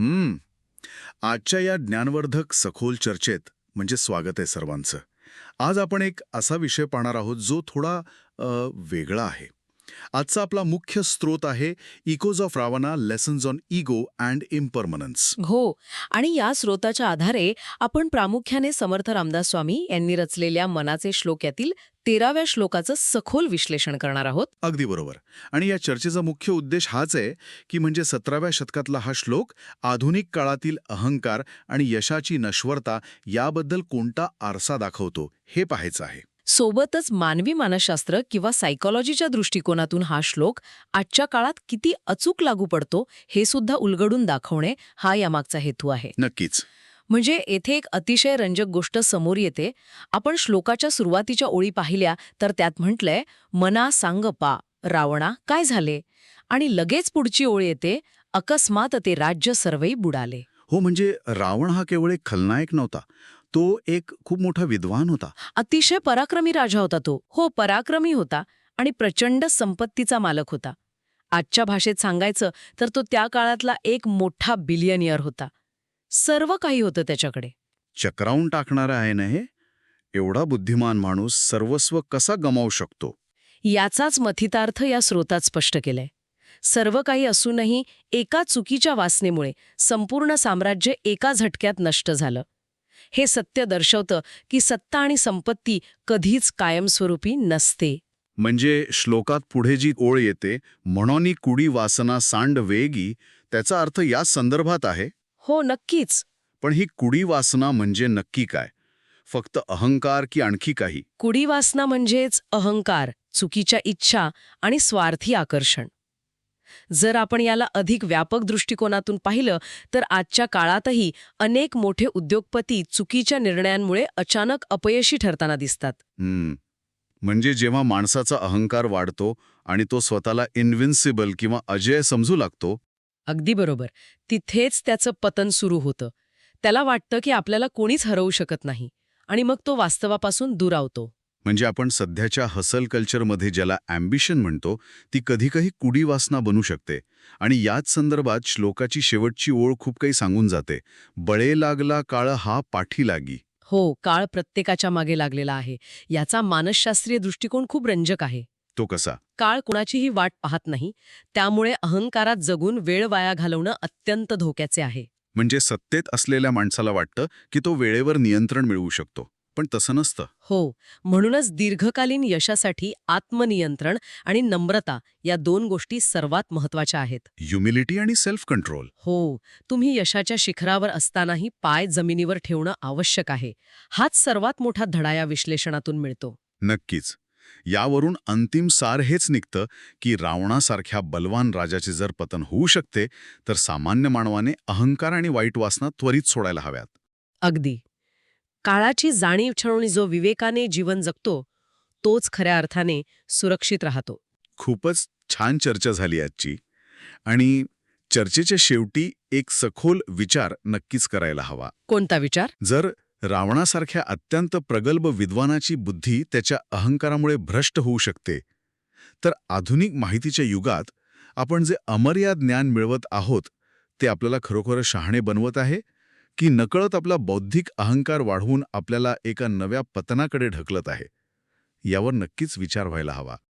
हम्म. आजच्या या ज्ञानवर्धक सखोल चर्चेत म्हणजे स्वागत आहे सर्वांचं. आज आपण एक असा विषय पाहणार आहोत जो थोडा वेगळा आहे. आजचा आपला मुख्य स्रोत आहे echoes of Ravana lessons on ego and impermanence. हो. आणि या स्रोताच्या आधारे आपण प्रामुख्याने समर्थ रामदास स्वामी यांनी रचलेल्या मनाचे श्लोक यातील 13व्या श्लोकाचं सखोल विश्लेषण करणार आहोत. अगदी बरोबर. आणि या चर्चेचा मुख्य उद्देश हाच आहे की म्हणजे 17व्या शतकातला हा श्लोक आधुनिक काळातील अहंकार आणि यशाची नश्वरता याबद्दल कोणता आरसा दाखवतो हे पाहायचं आहे. सोबतच मानवी मानसशास्त्र किंवा सायकोलॉजीच्या दृष्टिकोनातून हा श्लोक आजच्या काळात किती अचूक लागू पडतो हे सुद्धा उलगडून दाखवणे हा यामागचा हेतू आहे. नक्कीच. म्हणजे येथे एक अतिशय रंजक गोष्ट समोर येते. आपण श्लोकाच्या सुरुवातीच्या ओळी पाहिल्या तर त्यात म्हटलंय, मना सांग पा रावणा काय झाले, आणि लगेच पुढची ओळ येते, अकस्मात ते राज्य सर्वई बुडाले. हो, म्हणजे रावण हा केवळ एक खलनायक नव्हता, तो एक खूप मोठा विद्वान होता. अतिशय पराक्रमी राजा होता तो. हो, पराक्रमी होता आणि प्रचंड संपत्तीचा मालक होता. आजच्या भाषेत सांगायचं तर तो त्या काळातला एक मोठा बिलियनियर होता. सर्व काही होतं त्याच्याकडे. चक्रावून टाकणारा आहे ना हे. एवढा बुद्धिमान माणूस सर्वस्व कसा गमावू शकतो? याचाच मथितार्थ या स्रोतात स्पष्ट केलंय. सर्व काही असूनही एका चुकीच्या वासनेमुळे संपूर्ण साम्राज्य एका झटक्यात नष्ट झालं. हे सत्य दर्शवतं की सत्ता आणि संपत्ती कधीच कायमस्वरूपी नसते. म्हणजे श्लोकात पुढे जी ओळ येते, म्हणोनी कुडी वासना सांड वेगी, त्याचा अर्थ या संदर्भात आहे. हो, नक्कीच. पण ही कुडी वासना म्हणजे नक्की काय? फक्त अहंकार की आणखी काही? कुडी वासना म्हणजेच अहंकार, चुकीच्या इच्छा आणि स्वार्थी आकर्षण. जर आपण याला अधिक व्यापक दृष्टिकोनातून पाहिलं तर आजच्या काळातही अनेक मोठे उद्योगपती चुकीच्या निर्णयांमुळे अचानक अपयशी ठरताना दिसतात. म्हणजे जेव्हा माणसाचा अहंकार वाढतो आणि तो स्वतःला इन्व्हिन्सिबल किंवा अजेय समजू लागतो. अगदी बरोबर. तिथेच त्याचं पतन सुरू होतं. त्याला वाटतं की आपल्याला कोणीच हरवू शकत नाही आणि मग तो वास्तवापासून दुरावतो. म्हणजे आपण सध्याच्या हसल कल्चरमध्ये ज्याला ॲम्बिशन म्हणतो, ती कधीकधी कुडी वासना बनू शकते. आणि याच संदर्भात श्लोकाची शेवटची ओळ खूप काही सांगून जाते. बळे लागला काळ हा पाठी लागी. हो, काळ प्रत्येकाच्या मागे लागलेला आहे. याचा मानसशास्त्रीय दृष्टिकोन खूप रंजक आहे. तो कसा? काळ कुणाचीही वाट पाहत नाही, त्यामुळे अहंकारात जगून वेळ वाया घालवणं अत्यंत धोक्याचे आहे. म्हणजे सत्तेत असलेल्या माणसाला वाटतं की तो वेळेवर नियंत्रण मिळवू शकतो, पण तसं नसतं. हो, म्हणूनच दीर्घकालीन यशासाठी आत्मनियंत्रण आणि नम्रता या 2 गोष्टी सर्वात महत्त्वाच्या आहेत. ह्युमिलिटी आणि सेल्फ कंट्रोल. हो, तुम्ही यशाच्या शिखरावर असतानाही पाय जमिनीवर ठेवणं आवश्यक आहे. हाच सर्वात मोठा धडा या विश्लेषणातून मिळतो. नक्कीच. यावरून अंतिम सार हेच निघतं की रावणासारख्या बलवान राजाचे जर पतन होऊ शकते, तर सामान्य मानवाने अहंकार आणि वाईट वासना त्वरित सोडायला हव्यात. अगदी. काळाची जाणीव ठेवून जो विवेकाने जीवन जगतो, तोच खऱ्या अर्थाने सुरक्षित राहतो. खूपच छान चर्चा झाली आजची. आणि चर्चेच्या शेवटी एक सखोल विचार नक्कीच करायला हवा. कोणता विचार? जर रावणासारख्या अत्यंत प्रगल्भ विद्वानाची बुद्धी त्याच्या अहंकारामुळे भ्रष्ट होऊ शकते, तर आधुनिक माहितीच्या युगात आपण जे अमर्याद ज्ञान मिळवत आहोत ते आपल्याला खरोखर शहाणे बनवत आहे की नकळत आपला बौद्धिक अहंकार वाढवून आपल्याला एका नव्या पतनाकडे ढकलत आहे? यावर नक्कीच विचार व्हायला हवा.